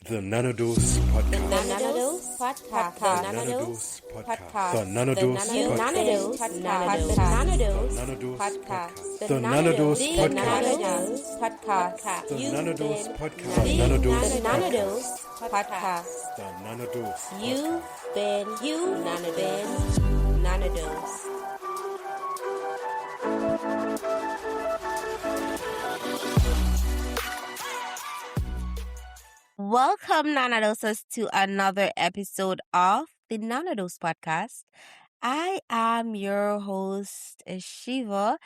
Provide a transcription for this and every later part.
The Nanodos Podcast. The Nanodos Podcast. The Nanodos Podcast. The Nanodos Podcast. The Nanodos Podcast. The Nanodos Podcast. The Nanodos Podcast. The Nanodos. You've been Nanodos. Welcome, Nanodoses, to another episode of the Nanodos Podcast. I am your host, Shiva,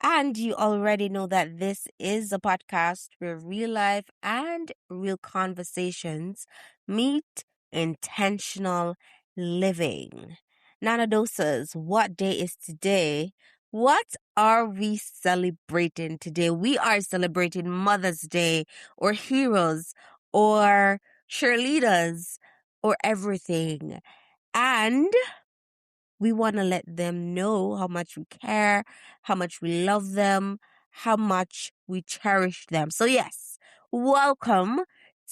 and you already know that this is a podcast where real life and real conversations meet intentional living. Nanodoses, what day is today? What are we celebrating today? We are celebrating Mother's Day, or heroes, or cheerleaders, or everything. And we want to let them know how much we care, how much we love them, how much we cherish them. So yes, welcome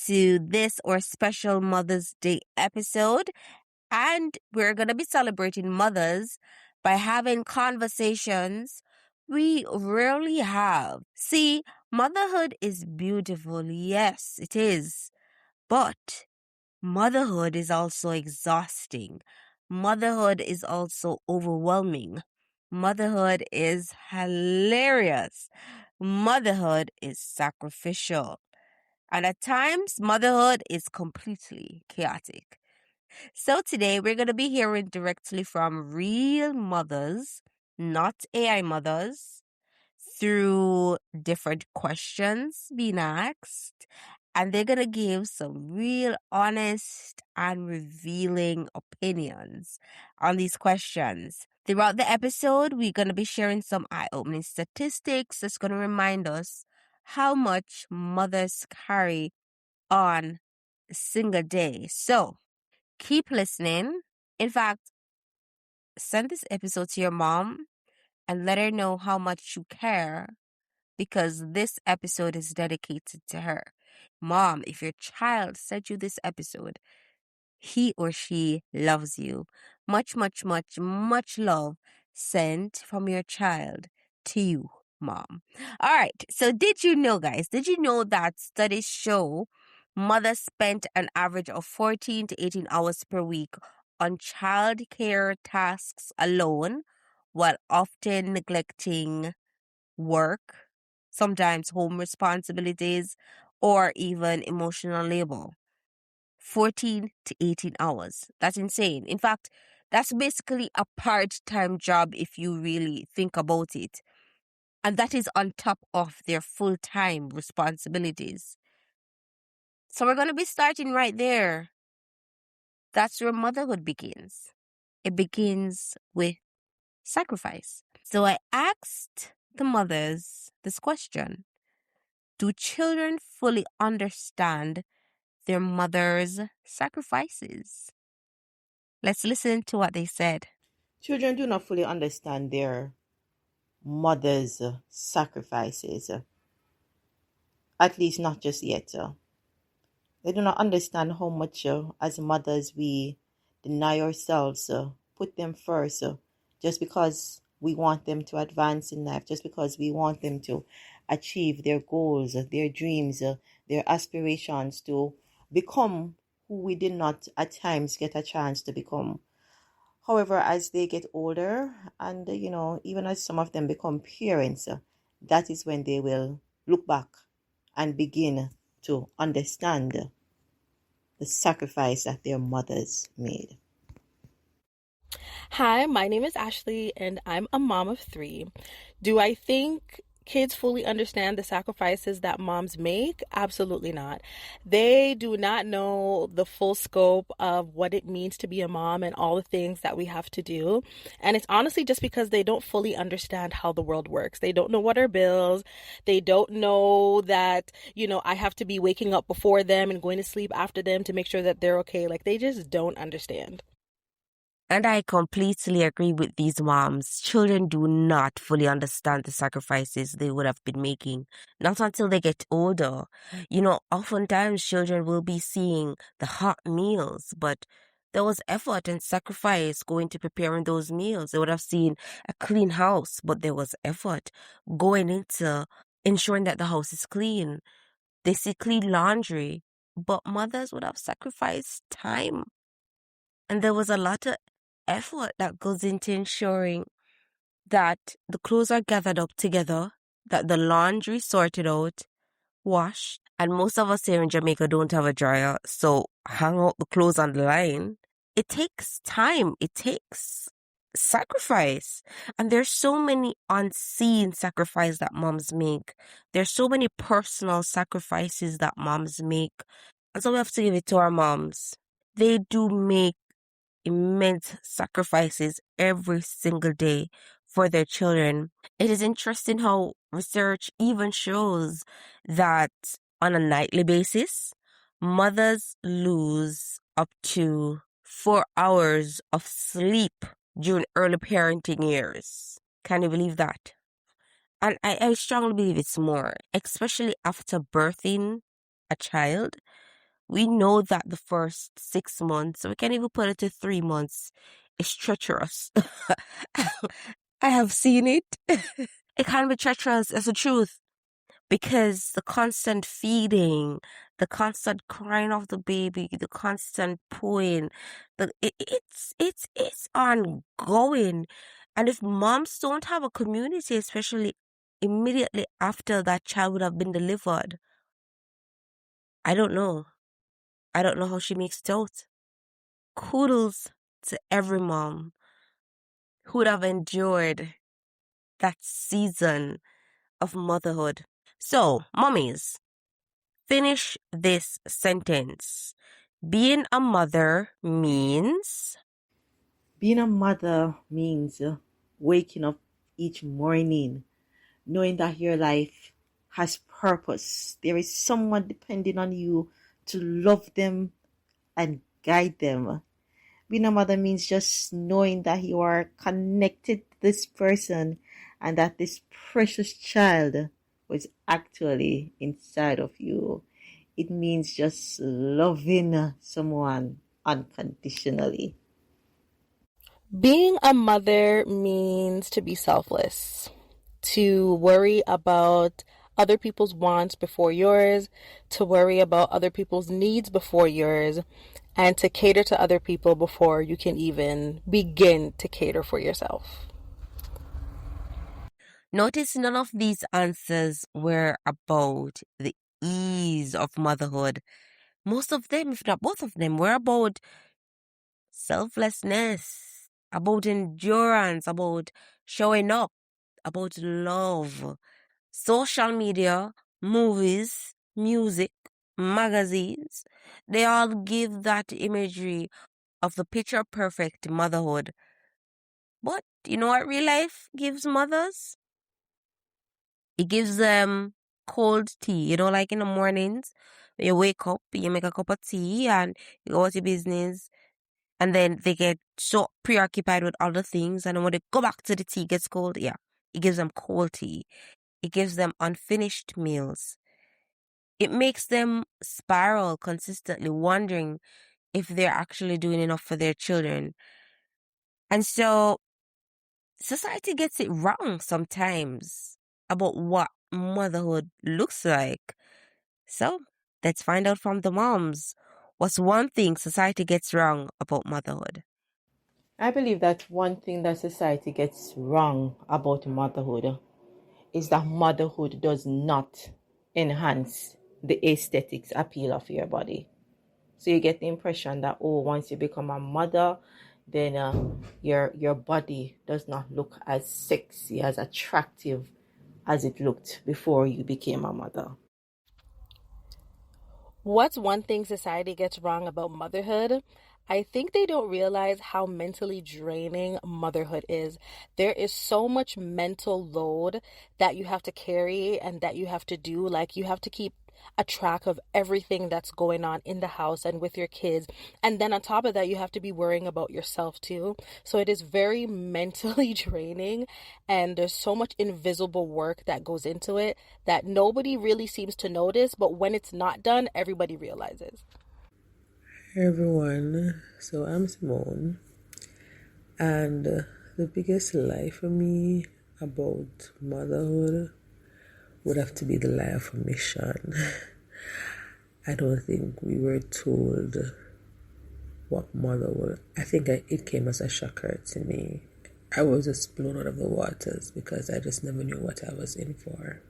to this or special Mother's Day episode. And we're going to be celebrating mothers by having conversations we rarely have. See, motherhood is beautiful. Yes, it is. But motherhood is also exhausting. Motherhood is also overwhelming. Motherhood is hilarious. Motherhood is sacrificial. And at times, motherhood is completely chaotic. So today we're going to be hearing directly from real mothers, not AI mothers, through different questions being asked. And they're going to give some real honest and revealing opinions on these questions. Throughout the episode, we're going to be sharing some eye-opening statistics that's going to remind us how much mothers carry on a single day. So, keep listening. In fact, send this episode to your mom and let her know how much you care, because this episode is dedicated to her. Mom, if your child sent you this episode, he or she loves you. Much, much, much, much love sent from your child to you, mom. All right. So did you know, guys, that studies show mothers spent an average of 14 to 18 hours per week on child care tasks alone, while often neglecting work, sometimes home responsibilities, or even emotional labor? 14 to 18 hours. That's insane. In fact, that's basically a part-time job if you really think about it. And that is on top of their full-time responsibilities. So we're going to be starting right there. That's where motherhood begins. It begins with sacrifice. So I asked the mothers this question: do children fully understand their mother's sacrifices? Let's listen to what they said. Children do not fully understand their mother's sacrifices, at least not just yet. They do not understand how much, as mothers, we deny ourselves, put them first, just because we want them to advance in life, just because we want them to achieve their goals, their dreams, their aspirations, to become who we did not at times get a chance to become. However, as they get older and, even as some of them become parents, that is when they will look back and begin to understand the sacrifice that their mothers made. Hi, my name is Ashley and I'm a mom of 3. Do I think kids fully understand the sacrifices that moms make? Absolutely not. They do not know the full scope of what it means to be a mom and all the things that we have to do. And it's honestly just because they don't fully understand how the world works. They don't know what are bills. They don't know that, I have to be waking up before them and going to sleep after them to make sure that they're okay. Like, they just don't understand. And I completely agree with these moms. Children do not fully understand the sacrifices they would have been making, not until they get older. Oftentimes children will be seeing the hot meals, but there was effort and sacrifice going to preparing those meals. They would have seen a clean house, but there was effort going into ensuring that the house is clean. They see clean laundry, but mothers would have sacrificed time. And there was a lot of effort that goes into ensuring that the clothes are gathered up together, that the laundry sorted out, washed. And most of us here in Jamaica don't have a dryer, so hang out the clothes on the line. It takes time. It takes sacrifice. And there's so many unseen sacrifices that moms make. There's so many personal sacrifices that moms make. And so we have to give it to our moms. They do make immense sacrifices every single day for their children. It is interesting how research even shows that on a nightly basis, mothers lose up to 4 hours of sleep during early parenting years. Can you believe that? And I strongly believe it's more, especially after birthing a child. We know that the first 6 months, we can even put it to 3 months, is treacherous. I have seen it. It can be treacherous, as the truth, because the constant feeding, the constant crying of the baby, the constant pooing, it's ongoing. And if moms don't have a community, especially immediately after that child would have been delivered, I don't know. I don't know how she makes it out. Kudos to every mom who would have endured that season of motherhood. So, mommies, finish this sentence. Being a mother means... Being a mother means waking up each morning knowing that your life has purpose. There is someone depending on you to love them and guide them. Being a mother means just knowing that you are connected to this person and that this precious child was actually inside of you. It means just loving someone unconditionally. Being a mother means to be selfless, to worry about other people's wants before yours, to worry about other people's needs before yours, and to cater to other people before you can even begin to cater for yourself. Notice none of these answers were about the ease of motherhood. Most of them, if not both of them, were about selflessness, about endurance, about showing up, about love. Social media, movies, music, magazines, they all give that imagery of the picture perfect motherhood. But you know what real life gives mothers? It gives them cold tea. Like in the mornings, you wake up, you make a cup of tea and you go to your business. And then they get so preoccupied with other things. And then when they go back to the tea, it gets cold. Yeah, it gives them cold tea. It gives them unfinished meals. It makes them spiral consistently, wondering if they're actually doing enough for their children. And so society gets it wrong sometimes about what motherhood looks like. So let's find out from the moms. What's one thing society gets wrong about motherhood? I believe that one thing that society gets wrong about motherhood is that motherhood does not enhance the aesthetics appeal of your body. So you get the impression that, once you become a mother, then your body does not look as sexy, as attractive as it looked before you became a mother. What's one thing society gets wrong about motherhood? I think they don't realize how mentally draining motherhood is. There is so much mental load that you have to carry and that you have to do. Like, you have to keep a track of everything that's going on in the house and with your kids. And then on top of that, you have to be worrying about yourself too. So it is very mentally draining, and there's so much invisible work that goes into it that nobody really seems to notice, but when it's not done, everybody realizes. Hey everyone, so I'm Simone, and the biggest lie for me about motherhood would have to be the lie of omission. I don't think we were told what motherhood. I think it came as a shocker to me. I was just blown out of the waters because I just never knew what I was in for.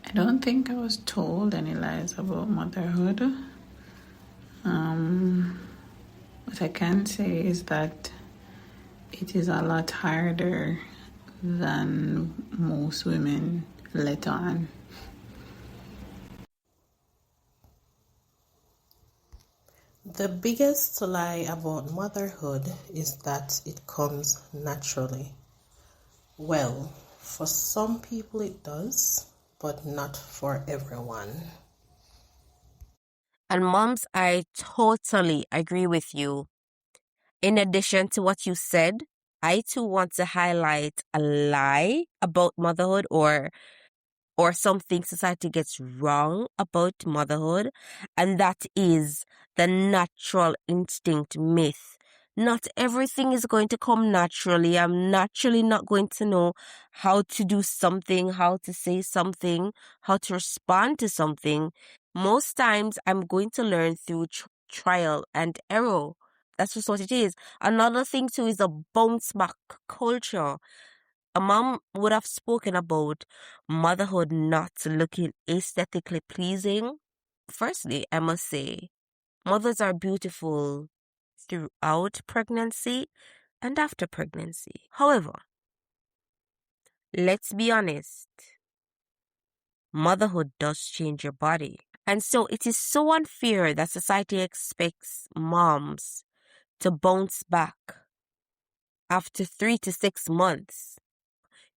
I don't think I was told any lies about motherhood. What I can say is that it is a lot harder than most women let on. The biggest lie about motherhood is that it comes naturally. Well, for some people it does, but not for everyone. And moms, I totally agree with you. In addition to what you said, I too want to highlight a lie about motherhood or something society gets wrong about motherhood, and that is the natural instinct myth. Not everything is going to come naturally. I'm naturally not going to know how to do something, how to say something, how to respond to something. Most times I'm going to learn through trial and error. That's just what it is. Another thing too is a bounce back culture. A mom would have spoken about motherhood not looking aesthetically pleasing. Firstly, I must say, mothers are beautiful throughout pregnancy and after pregnancy. However, let's be honest, motherhood does change your body. And so it is so unfair that society expects moms to bounce back after 3 to 6 months.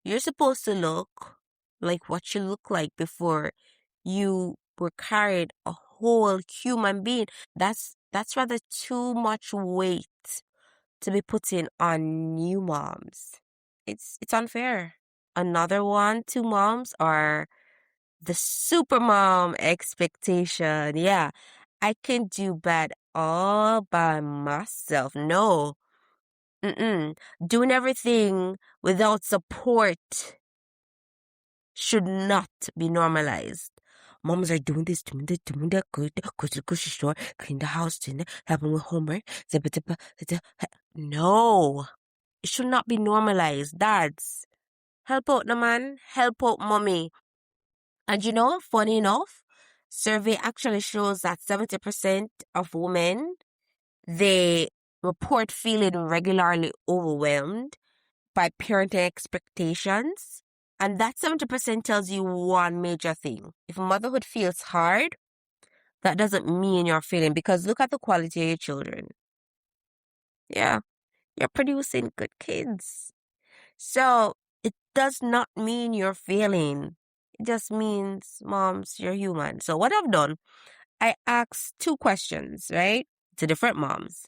You're supposed to look like what you look like before you were carried a whole human being. That's rather too much weight to be putting on new moms. It's unfair. Another one to moms are the super mom expectation. Yeah, I can do bad all by myself. No. Doing everything without support should not be normalized. Moms are doing this, doing that, good, go to the grocery store, clean the house, helping with homework. No, it should not be normalized. Dads, help out the man, help out mommy. And funny enough, survey actually shows that 70% of women, they report feeling regularly overwhelmed by parenting expectations. And that 70% tells you one major thing. If motherhood feels hard, that doesn't mean you're failing, because look at the quality of your children. Yeah, you're producing good kids. So it does not mean you're failing. It just means, moms, you're human. So what I've done, I asked 2 questions, right, to different moms.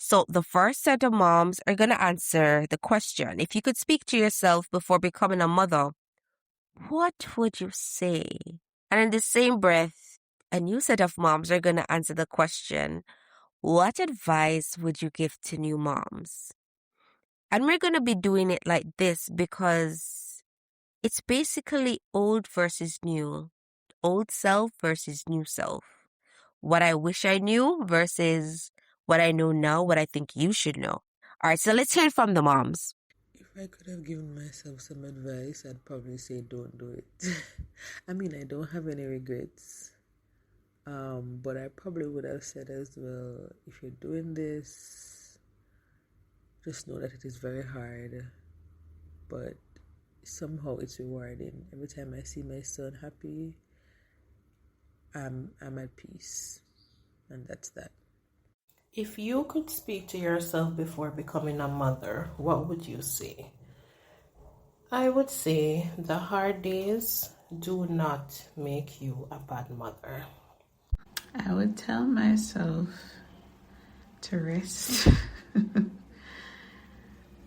So the first set of moms are going to answer the question: if you could speak to yourself before becoming a mother, what would you say? And in the same breath, a new set of moms are going to answer the question: what advice would you give to new moms? And we're going to be doing it like this because it's basically old versus new, old self versus new self. What I wish I knew versus what I know now, what I think you should know. All right, so let's hear from the moms. If I could have given myself some advice, I'd probably say don't do it. I mean, I don't have any regrets. But I probably would have said as well, if you're doing this, just know that it is very hard, but somehow it's rewarding. Every time I see my son happy, I'm at peace, and that's that. If you could speak to yourself before becoming a mother, what would you say? I would say the hard days do not make you a bad mother. I would tell myself to rest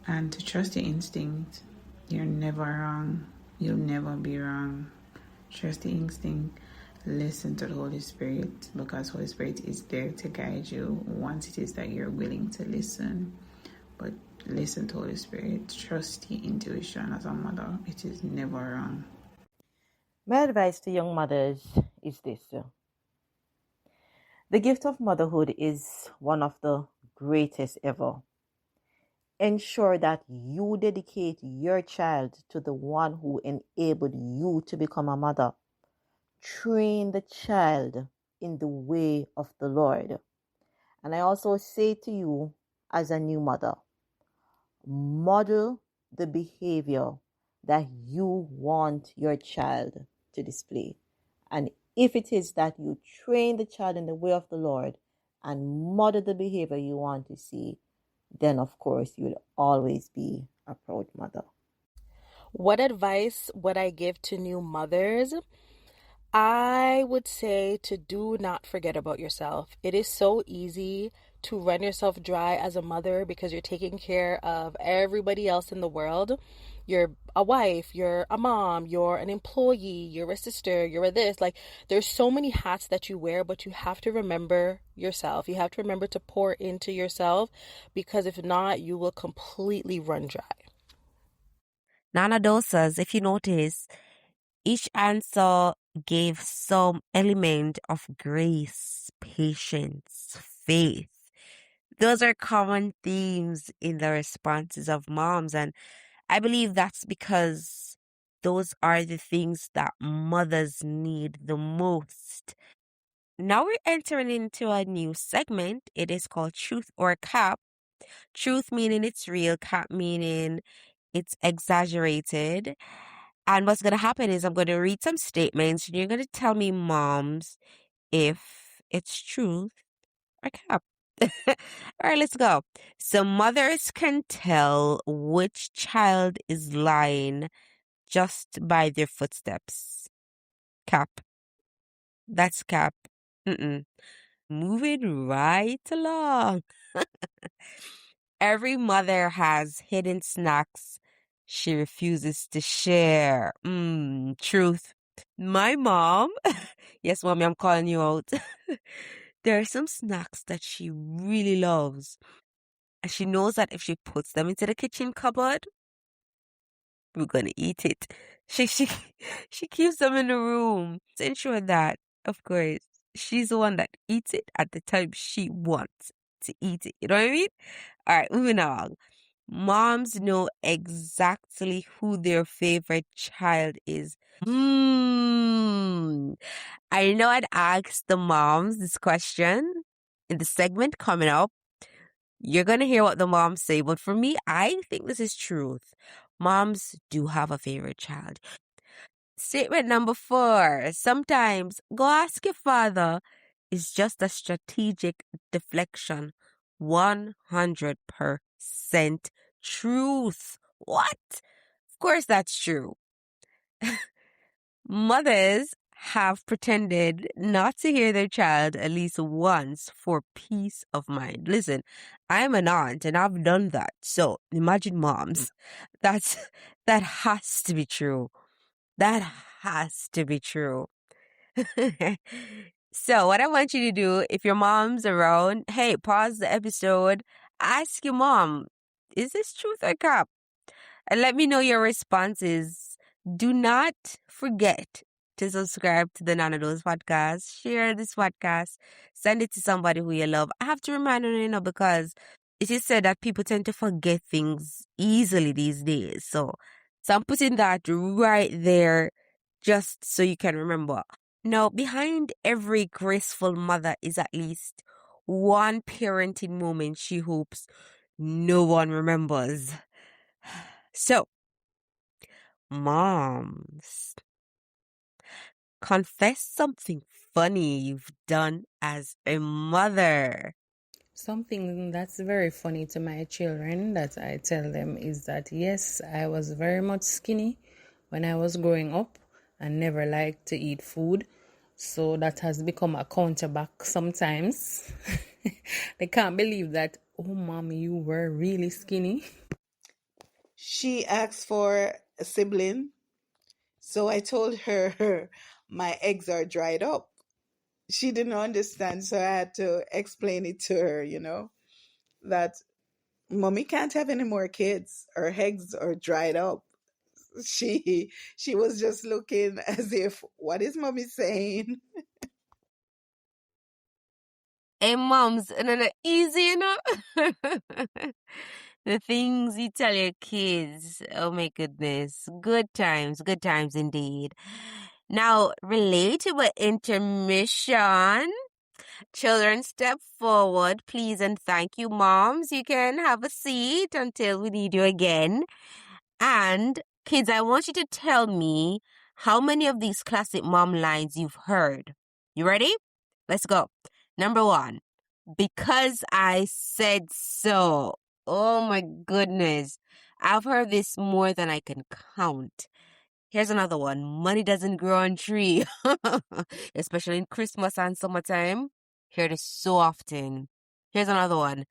and to trust your instinct. You're never wrong. You'll never be wrong. Trust the instinct. Listen to the Holy Spirit, because Holy Spirit is there to guide you once it is that you're willing to listen. But listen to Holy Spirit. Trust your intuition as a mother. It is never wrong. My advice to young mothers is this. The gift of motherhood is one of the greatest ever. Ensure that you dedicate your child to the one who enabled you to become a mother. Train the child in the way of the Lord. And I also say to you, as a new mother, model the behavior that you want your child to display. And if it is that you train the child in the way of the Lord and model the behavior you want to see, then of course you'll always be a proud mother. What advice would I give to new mothers? I would say to do not forget about yourself. It is so easy to run yourself dry as a mother because you're taking care of everybody else in the world. You're a wife, you're a mom, you're an employee, you're a sister, you're a this. Like, there's so many hats that you wear, but you have to remember yourself. You have to remember to pour into yourself, because if not, you will completely run dry. Nana Dosas, if you notice, each answer gave some element of grace, patience, faith. Those are common themes in the responses of moms, and I believe that's because those are the things that mothers need the most. Now we're entering into a new segment. It is called Truth or Cap. Truth meaning it's real, cap meaning it's exaggerated. And what's going to happen is I'm going to read some statements and you're going to tell me, moms, if it's truth or cap. All right, let's go. So mothers can tell which child is lying just by their footsteps. Cap. That's cap. Mm-mm. Moving right along. Every mother has hidden snacks she refuses to share. Truth. My mom, yes, mommy, I'm calling you out. There are some snacks that she really loves. And she knows that if she puts them into the kitchen cupboard, we're gonna eat it. She she keeps them in the room to ensure that, of course, she's the one that eats it at the time she wants to eat it. You know what I mean? All right, moving on. Moms know exactly who their favorite child is. I know I'd ask the moms this question in the segment coming up. You're going to hear what the moms say, but for me, I think this is truth. Moms do have a favorite child. Statement number 4. Sometimes go ask your father is just a strategic deflection. 100% truth. What? Of course that's true. Mothers have pretended not to hear their child at least once for peace of mind. Listen, I'm an aunt and I've done that. So imagine moms. That has to be true. That has to be true. So what I want you to do, if your mom's around, hey, pause the episode, ask your mom, is this truth or cap? And let me know your responses. Do not forget to subscribe to the Nana Dose podcast. Share this podcast. Send it to somebody who you love. I have to remind you, because it is said that people tend to forget things easily these days. So I'm putting that right there just so you can remember. Now, behind every graceful mother is at least one parenting moment she hopes no one remembers. So, moms, confess something funny you've done as a mother. Something that's very funny to my children that I tell them is that yes, I was very much skinny when I was growing up, and never like to eat food. So that has become a counterback sometimes. They can't believe that, oh, mommy, you were really skinny. She asked for a sibling, so I told her my eggs are dried up. She didn't understand, so I had to explain it to her, that mommy can't have any more kids. Her eggs are dried up. She was just looking as if, what is mommy saying? Hey, moms, and easy, The things you tell your kids. Oh my goodness. Good times indeed. Now, relatable intermission. Children, step forward, please, and thank you, moms. You can have a seat until we need you again. And kids, I want you to tell me how many of these classic mom lines you've heard. You ready? Let's go. Number one, because I said so. Oh my goodness. I've heard this more than I can count. Here's another one. Money doesn't grow on tree. Especially in Christmas and summertime. Hear this so often. Here's another one.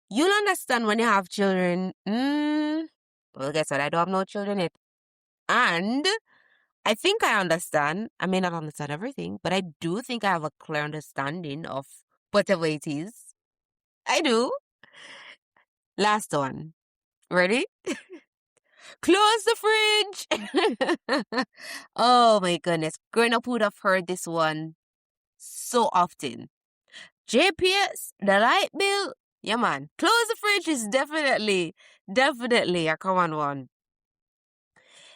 You'll understand when you have children. Well, guess what? I don't have no children yet. And I think I understand. I may not understand everything, but I do think I have a clear understanding of whatever it is. I do. Last one. Ready? Close the fridge. Oh my goodness. Growing up would have heard this one so often. JPS, the light bill. Yeah, man. Close the fridge is definitely a common one.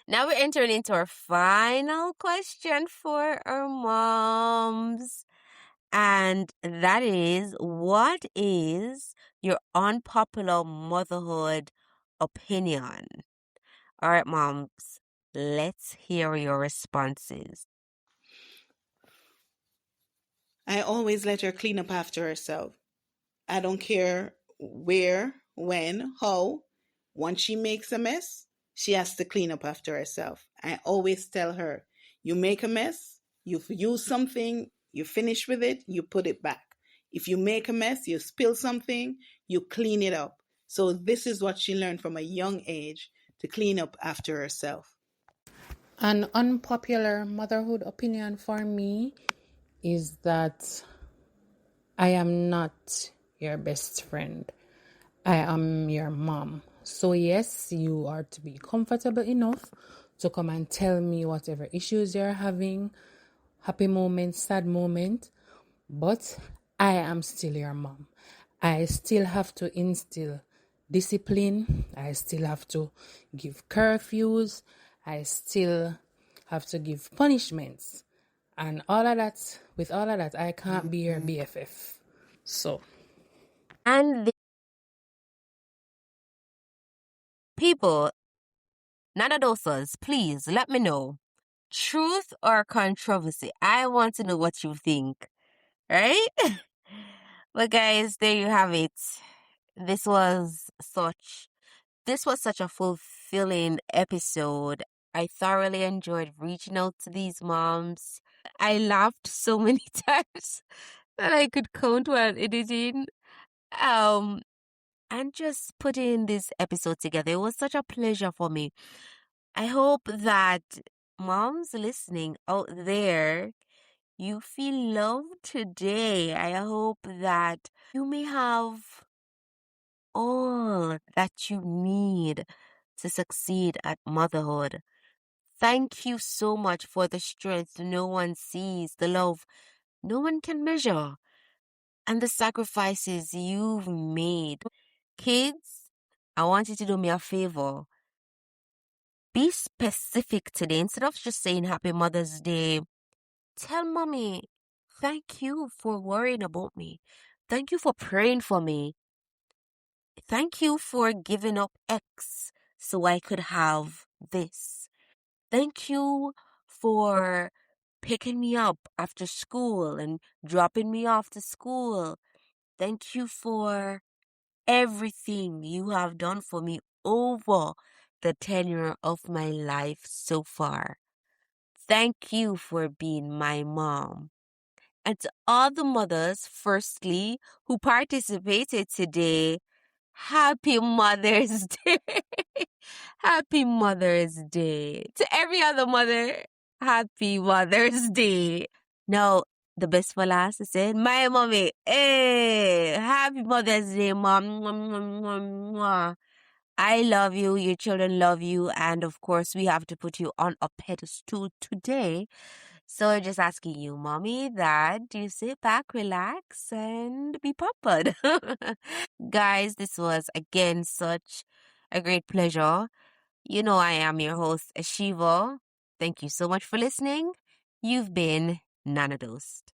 Now we're entering into our final question for our moms. And that is, what is your unpopular motherhood opinion? All right, moms, let's hear your responses. I always let her clean up after herself. I don't care where, when, how. Once she makes a mess, she has to clean up after herself. I always tell her, you make a mess, you use something, you finish with it, you put it back. If you make a mess, you spill something, you clean it up. So this is what she learned from a young age, to clean up after herself. An unpopular motherhood opinion for me is that I am not your best friend. I am your mom. So yes, you are to be comfortable enough to come and tell me whatever issues you're having, happy moment, sad moment, but I am still your mom. I still have to instill discipline. I still have to give curfews. I still have to give punishments. And all of that, with all of that, I can't be your BFF. So. And the people, nanodosers, please let me know. Truth or controversy? I want to know what you think. Right? But guys, there you have it. This was such a fulfilling episode. I thoroughly enjoyed reaching out to these moms. I laughed so many times that I could count while editing. And just putting this episode together. It was such a pleasure for me. I hope that moms listening out there, you feel loved today. I hope that you may have all that you need to succeed at motherhood. Thank you so much for the strength no one sees, the love no one can measure, and the sacrifices you've made. Kids, I want you to do me a favor. Be specific today. Instead of just saying Happy Mother's Day, tell mommy, thank you for worrying about me. Thank you for praying for me. Thank you for giving up X so I could have this. Thank you for picking me up after school and dropping me off to school. Thank you for everything you have done for me over the tenure of my life so far. Thank you for being my mom. And to all the mothers, firstly, who participated today, Happy Mother's Day. Happy Mother's Day. To every other mother, Happy Mother's Day. Now, the best for last, I said, my mommy. Hey, Happy Mother's Day, mom. Mwah, mwah, mwah, mwah. I love you, your children love you, and of course, we have to put you on a pedestal today. So I'm just asking you, mommy, dad, you sit back, relax, and be pampered. Guys, this was again such a great pleasure. You know, I am your host, Shiva. Thank you so much for listening. You've been Nanodosed.